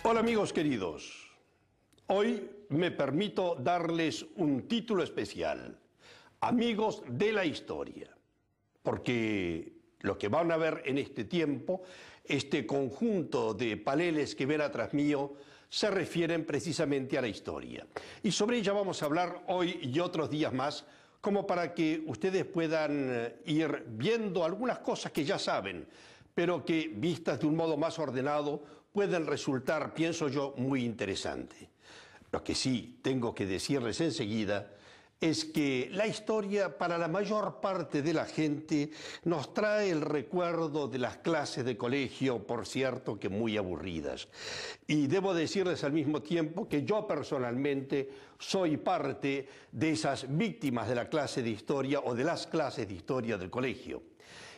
Hola amigos queridos, hoy me permito darles un título especial, Amigos de la Historia, porque lo que van a ver en este tiempo, este conjunto de paneles que ven atrás mío, se refieren precisamente a la historia. Y sobre ella vamos a hablar hoy y otros días más, como para que ustedes puedan ir viendo algunas cosas que ya saben, pero que vistas de un modo más ordenado pueden resultar, pienso yo, muy interesantes. Lo que sí tengo que decirles enseguida es que la historia para la mayor parte de la gente nos trae el recuerdo de las clases de colegio, por cierto que muy aburridas. Y debo decirles al mismo tiempo que yo personalmente soy parte de esas víctimas de la clase de historia o de las clases de historia del colegio.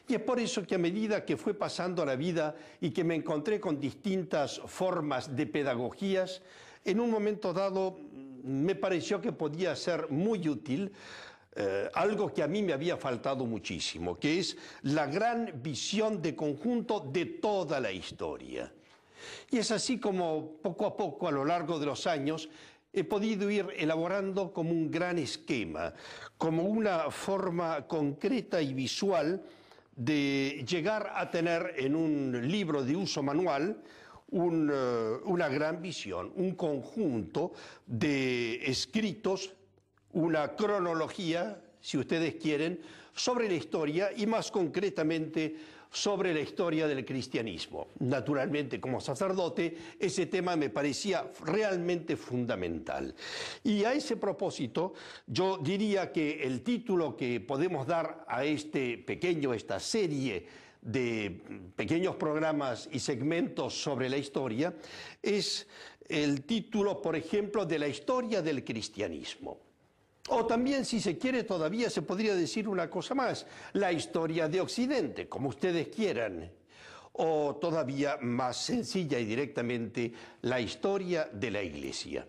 Y es por eso que a medida que fue pasando la vida y que me encontré con distintas formas de pedagogías, en un momento dado me pareció que podía ser muy útil algo que a mí me había faltado muchísimo, que es la gran visión de conjunto de toda la historia. Y es así como poco a poco, a lo largo de los años, he podido ir elaborando como un gran esquema, como una forma concreta y visual de llegar a tener en un libro de uso manual una gran visión, un conjunto de escritos, una cronología, si ustedes quieren, sobre la historia y más concretamente sobre la historia del cristianismo. Naturalmente, como sacerdote, ese tema me parecía realmente fundamental. Y a ese propósito, yo diría que el título que podemos dar a esta serie de pequeños programas y segmentos sobre la historia, es el título, por ejemplo, de la historia del cristianismo. O también, si se quiere, todavía se podría decir una cosa más, la historia de Occidente, como ustedes quieran. O todavía más sencilla y directamente, la historia de la Iglesia.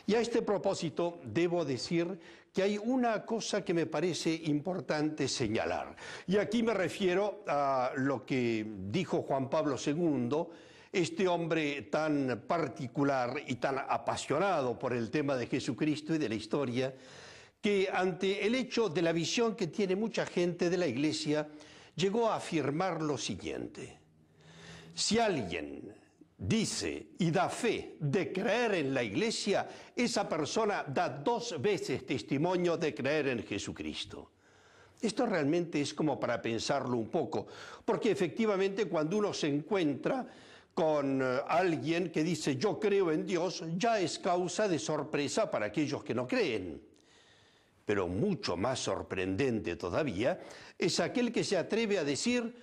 Y a este propósito debo decir que hay una cosa que me parece importante señalar. Y aquí me refiero a lo que dijo Juan Pablo II, este hombre tan particular y tan apasionado por el tema de Jesucristo y de la historia, que ante el hecho de la visión que tiene mucha gente de la Iglesia, llegó a afirmar lo siguiente: si alguien dice y da fe de creer en la Iglesia, esa persona da 2 veces testimonio de creer en Jesucristo. Esto realmente es como para pensarlo un poco, porque efectivamente cuando uno se encuentra con alguien que dice yo creo en Dios, ya es causa de sorpresa para aquellos que no creen. Pero mucho más sorprendente todavía es aquel que se atreve a decir,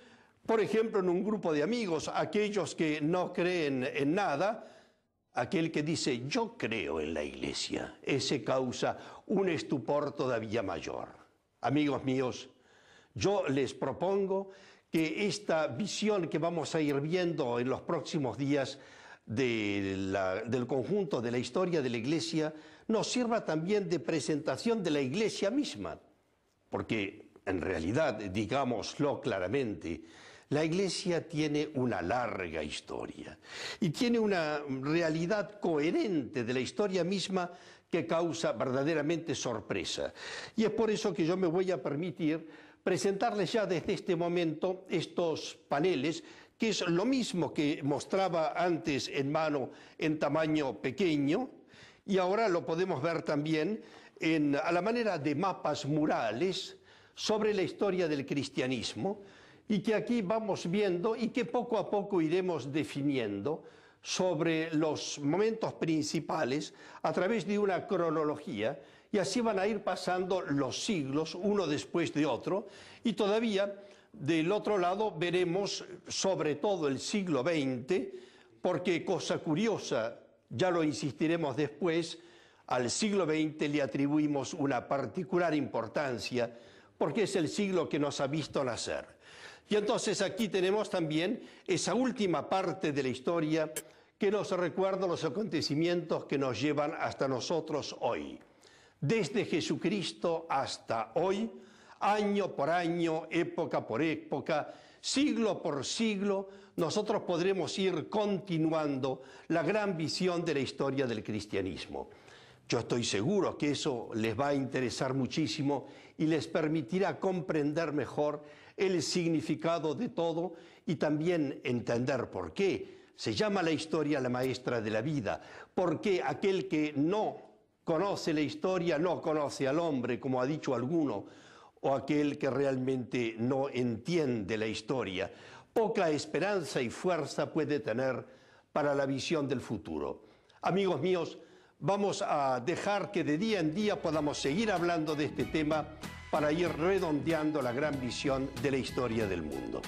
por ejemplo, en un grupo de amigos, aquellos que no creen en nada, aquel que dice yo creo en la Iglesia, ese causa un estupor todavía mayor. Amigos míos, yo les propongo que esta visión que vamos a ir viendo en los próximos días del conjunto de la historia de la Iglesia nos sirva también de presentación de la Iglesia misma, porque en realidad, digámoslo claramente, la Iglesia tiene una larga historia y tiene una realidad coherente de la historia misma que causa verdaderamente sorpresa. Y es por eso que yo me voy a permitir presentarles ya desde este momento estos paneles, que es lo mismo que mostraba antes en mano en tamaño pequeño, y ahora lo podemos ver también a la manera de mapas murales sobre la historia del cristianismo, y que aquí vamos viendo y que poco a poco iremos definiendo sobre los momentos principales a través de una cronología, y así van a ir pasando los siglos uno después de otro, y todavía del otro lado veremos sobre todo el siglo XX, porque cosa curiosa, ya lo insistiremos después, al siglo XX le atribuimos una particular importancia, porque es el siglo que nos ha visto nacer. Y entonces aquí tenemos también esa última parte de la historia que nos recuerda los acontecimientos que nos llevan hasta nosotros hoy. Desde Jesucristo hasta hoy, año por año, época por época, siglo por siglo, nosotros podremos ir continuando la gran visión de la historia del cristianismo. Yo estoy seguro que eso les va a interesar muchísimo y les permitirá comprender mejor el significado de todo y también entender por qué se llama la historia la maestra de la vida, porque aquel que no conoce la historia no conoce al hombre, como ha dicho alguno, o aquel que realmente no entiende la historia. Poca esperanza y fuerza puede tener para la visión del futuro. Amigos míos, vamos a dejar que de día en día podamos seguir hablando de este tema para ir redondeando la gran visión de la historia del mundo.